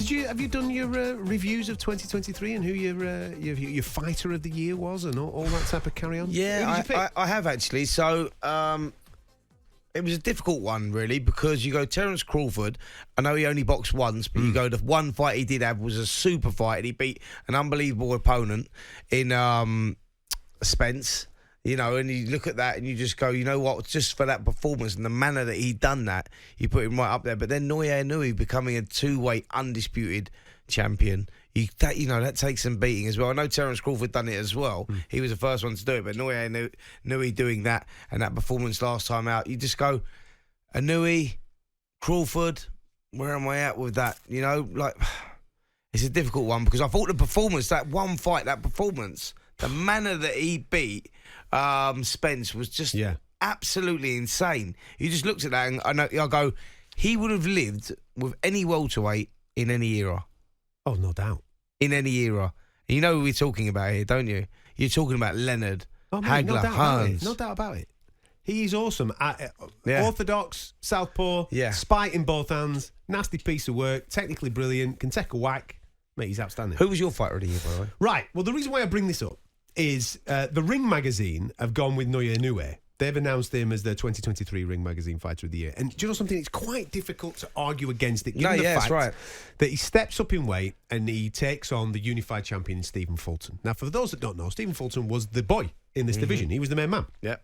Have you done your reviews of 2023 and who your fighter of the year was and all that type of carry on? Yeah, I have actually. So it was a difficult one, really, because you go Terence Crawford. I know he only boxed once, but you go, the one fight he did have was a super fight, and he beat an unbelievable opponent in Spence. You know, and you look at that and you just go, you know what, just for that performance and the manner that he done that, you put him right up there. But then Naoya Inoue becoming a two-weight undisputed champion, that takes some beating as well. I know Terence Crawford done it as well. He was the first one to do it, but Naoya Inoue doing that and that performance last time out, you just go, Inoue, Crawford, where am I at with that? You know, like, it's a difficult one because I thought the performance, that one fight, that performance, the manner that he beat Spence was just absolutely insane. You just looked at that and I go, he would have lived with any welterweight in any era. Oh, no doubt. In any era. And you know who we're talking about here, don't you? You're talking about Leonard, Hagler, Hearns. No doubt about it. He's awesome. Orthodox, southpaw, spite in both hands, nasty piece of work, technically brilliant, can take a whack. Mate, he's outstanding. Who was your fighter of the year, by the way? Right. Well, the reason why I bring this up is the Ring magazine have gone with Naoya Inoue. They've announced him as the 2023 Ring magazine fighter of the year. And do you know something? It's quite difficult to argue against it, given the fact that he steps up in weight and he takes on the unified champion Stephen Fulton. Now, for those that don't know, Stephen Fulton was the boy in this division. He was the main man. Yeah.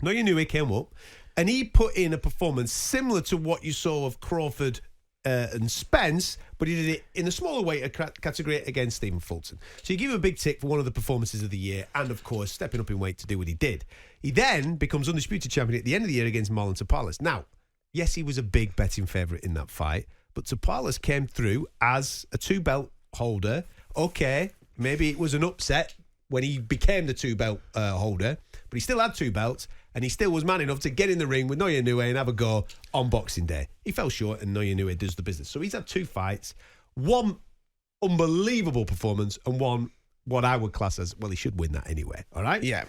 Naoya Inoue came up and he put in a performance similar to what you saw of Crawford and Spence, but he did it in a smaller weight category against Stephen Fulton. So you give him a big tick for one of the performances of the year and, of course, stepping up in weight to do what he did. He then becomes undisputed champion at the end of the year against Marlon Tapales. Now, yes, he was a big betting favourite in that fight, but Tapales came through as a two-belt holder. Okay, maybe it was an upset when he became the two-belt holder, but he still had two belts, and he still was man enough to get in the ring with Naoya Inoue and have a go on Boxing Day. He fell short, and Naoya Inoue does the business. So he's had two fights, one unbelievable performance, and one what I would class as, well, he should win that anyway, all right? Yeah.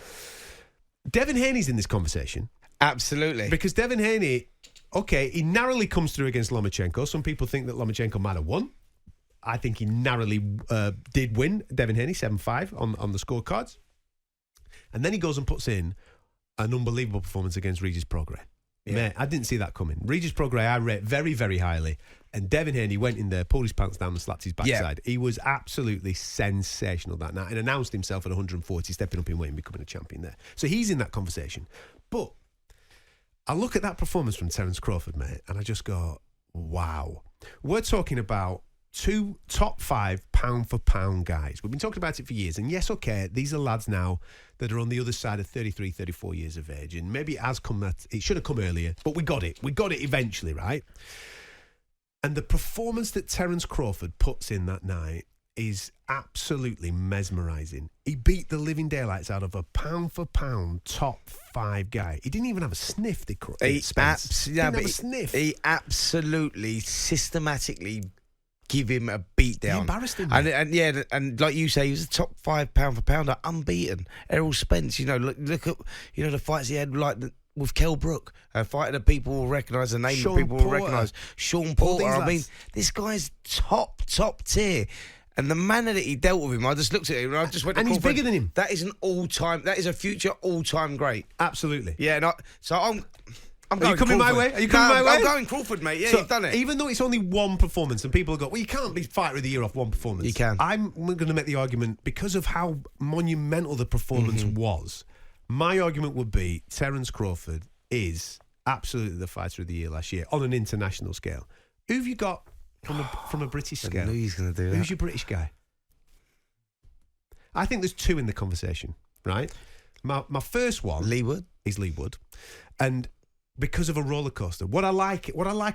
Devin Haney's in this conversation. Absolutely. Because Devin Haney, okay, he narrowly comes through against Lomachenko. Some people think that Lomachenko might have won. I think he narrowly did win, Devin Haney, 7-5 on the scorecards. And then he goes and puts in an unbelievable performance against Regis Prograis. Yeah. Mate, I didn't see that coming. Regis Prograis I rate very, very highly. And Devin Haney went in there, pulled his pants down and slapped his backside. Yeah. He was absolutely sensational that night and announced himself at 140, stepping up in weight and becoming a champion there. So he's in that conversation. But I look at that performance from Terence Crawford, mate, and I just go, wow. We're talking about two top 5 pound-for-pound guys. We've been talking about it for years. And yes, okay, these are lads now that are on the other side of 33, 34 years of age. And maybe it has come that it should have come earlier, but we got it. We got it eventually, right? And the performance that Terence Crawford puts in that night is absolutely mesmerising. He beat the living daylights out of a pound-for-pound top 5 guy. He didn't even have a sniff, did Spence? He didn't have a sniff. He absolutely, systematically give him a beatdown. He embarrassed him. And like you say, he was a top 5 pound-for-pounder, unbeaten. Errol Spence, look at the fights he had with Kell Brook, a fighter that people will recognise, the name that people will recognise. Sean Porter. I mean, this guy's top tier. And the manner that he dealt with him, I just looked at him and I just went, and he's bigger than him. That is a future all-time great. Absolutely. Yeah, so I'm Are you coming my way? I'm going Crawford, mate. Yeah, you've done it. Even though it's only one performance and people go, well, you can't be fighter of the year off one performance. You can. I'm going to make the argument, because of how monumental the performance was, my argument would be Terence Crawford is absolutely the fighter of the year last year on an international scale. Who have you got from a British scale? I knew he was going to do that. Who's your British guy? I think there's two in the conversation, right? My first one is Lee Wood. And because of a roller coaster. What I like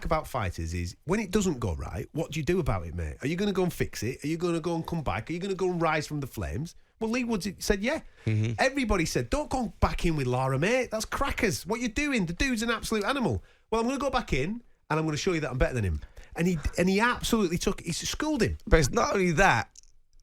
about fighters is when it doesn't go right, what do you do about it, mate? Are you going to go and fix it? Are you going to go and come back? Are you going to go and rise from the flames? Well, Lee Wood said, yeah. Mm-hmm. Everybody said, don't go back in with Lara, mate. That's crackers. What you doing? The dude's an absolute animal. Well, I'm going to go back in and I'm going to show you that I'm better than him. And he absolutely he schooled him. But it's not only that.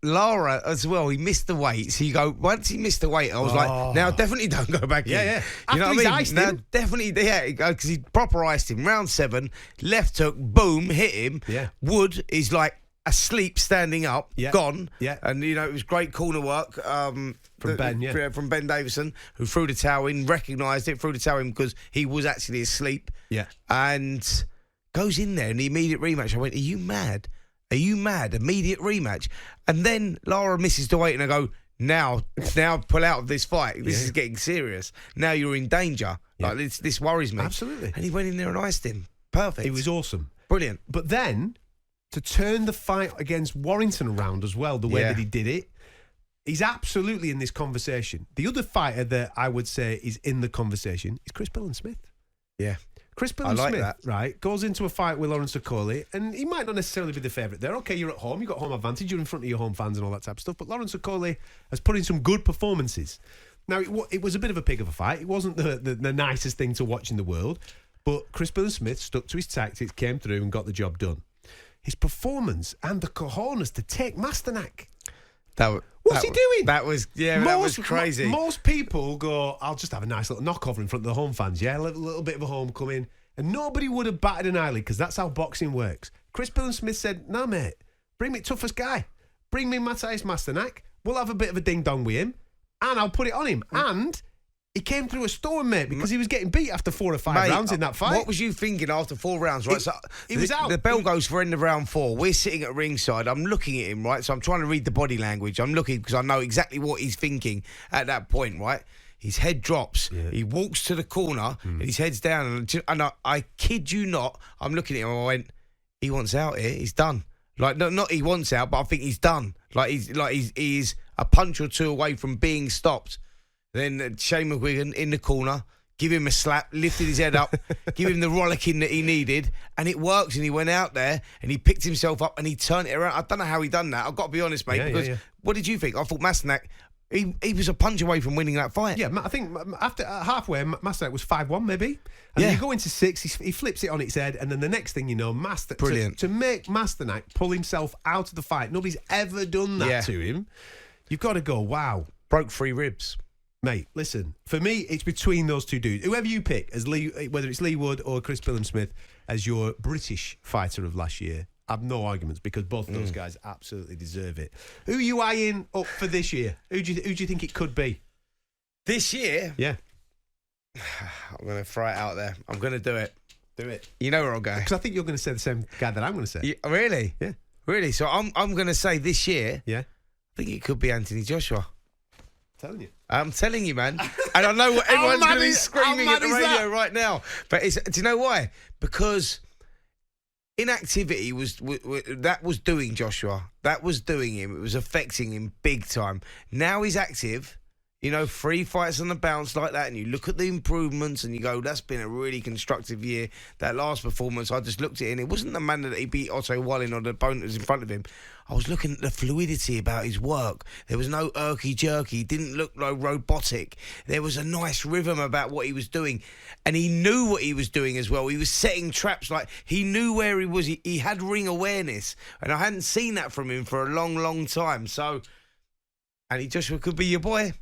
Lara as well, he missed the weight. So you go, once he missed the weight, I was like, now definitely don't go back in. Yeah. You know what I mean? Now definitely, because he proper iced him. Round 7, left hook, boom, hit him. Yeah. Wood is like asleep, standing up, gone. Yeah. And, you know, it was great corner work. From Ben, From Ben Davison, who threw the towel in, recognised it, threw the towel in because he was actually asleep. Yeah. And goes in there in the immediate rematch. I went, are you mad? Are you mad? Immediate rematch. And then Lara misses the weight and I go, now pull out of this fight. This is getting serious. Now you're in danger. Yeah. Like this worries me. Absolutely. And he went in there and iced him. Perfect. It was awesome. Brilliant. But then, to turn the fight against Warrington around as well, the way that he did it, he's absolutely in this conversation. The other fighter that I would say is in the conversation is Chris Smith. Yeah. Chris Smith, right, goes into a fight with Lawrence Okoli, and he might not necessarily be the favourite there. Okay, you're at home, you've got home advantage, you're in front of your home fans and all that type of stuff, but Lawrence Okoli has put in some good performances. Now, it was a bit of a pig of a fight. It wasn't the nicest thing to watch in the world, but Chris Smith stuck to his tactics, came through and got the job done. His performance and the cojones to take Masternak. What's he doing? That was crazy. Most people go, I'll just have a nice little knockover in front of the home fans, a little bit of a homecoming, and nobody would have batted an eyelid because that's how boxing works. Chris Smith said, no, mate, bring me toughest guy. Bring me Matthijs Masternak. We'll have a bit of a ding-dong with him, and I'll put it on him. And he came through a storm, mate, because he was getting beat after 4 or 5 rounds in that fight. What was you thinking after 4 rounds, right? He was out. The bell goes for end of round 4. We're sitting at ringside. I'm looking at him, right? So I'm trying to read the body language. I'm looking because I know exactly what he's thinking at that point, right? His head drops. Yeah. He walks to the corner and his head's down. And I kid you not, I'm looking at him and I went, he wants out here. He's done. Like, not he wants out, but I think he's done. He's a punch or two away from being stopped. Then Shane McGuigan in the corner, give him a slap, lifted his head up, give him the rollicking that he needed, and it worked. And he went out there and he picked himself up and he turned it around. I don't know how he done that. I've got to be honest, mate. Because what did you think? I thought Masternak, he was a punch away from winning that fight. Yeah, I think after halfway, Masternak was 5-1 maybe. And then you go into 6, he flips it on its head, and then the next thing you know, Brilliant. To make Masternak pull himself out of the fight, nobody's ever done that to him. You've got to go, wow. Broke 3 ribs. Mate, listen, for me, it's between those two dudes. Whoever you pick, whether it's Lee Wood or Chris Smith as your British fighter of last year, I have no arguments because both of those guys absolutely deserve it. Who are you eyeing up for this year? Who do you think it could be? This year? Yeah. I'm going to throw it out there. I'm going to do it. Do it. You know where I'll go. Because I think you're going to say the same guy that I'm going to say. Yeah, really? Yeah. Really? So I'm going to say this year, I think it could be Anthony Joshua. Telling you. I'm telling you, man. And I know what everyone's going to be screaming at the radio right now. But do you know why? Because inactivity was doing Joshua. That was doing him. It was affecting him big time. Now he's active. 3 fights on the bounce like that, and you look at the improvements and you go, that's been a really constructive year. That last performance, I just looked at it, and it wasn't the man that he beat Otto Wallin or the opponent that was in front of him. I was looking at the fluidity about his work. There was no irky-jerky. He didn't look like robotic. There was a nice rhythm about what he was doing, and he knew what he was doing as well. He was setting traps. Like, he knew where he was. He had ring awareness, and I hadn't seen that from him for a long, long time. So, Anthony Joshua could be your boy.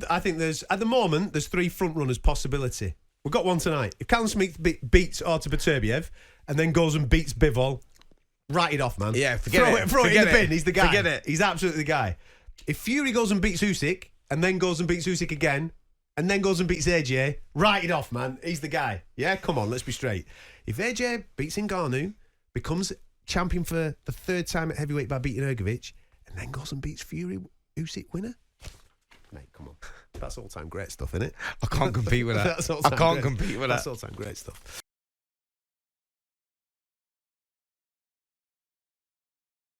I think at the moment, there's 3 front runners possibility. We've got one tonight. If Callum Smith beats Artur Beterbiev and then goes and beats Bivol, write it off, man. Yeah, forget it. Throw it in the bin. He's the guy. Forget it. He's absolutely the guy. If Fury goes and beats Usyk and then goes and beats Usyk again and then goes and beats AJ, write it off, man. He's the guy. Yeah, come on, let's be straight. If AJ beats Ngannou, becomes champion for the 3rd time at heavyweight by beating Ergovic, and then goes and beats Fury, Usyk winner, mate, come on. That's all-time great stuff, isn't it? I can't compete with that. I can't compete with that. That's all-time great stuff.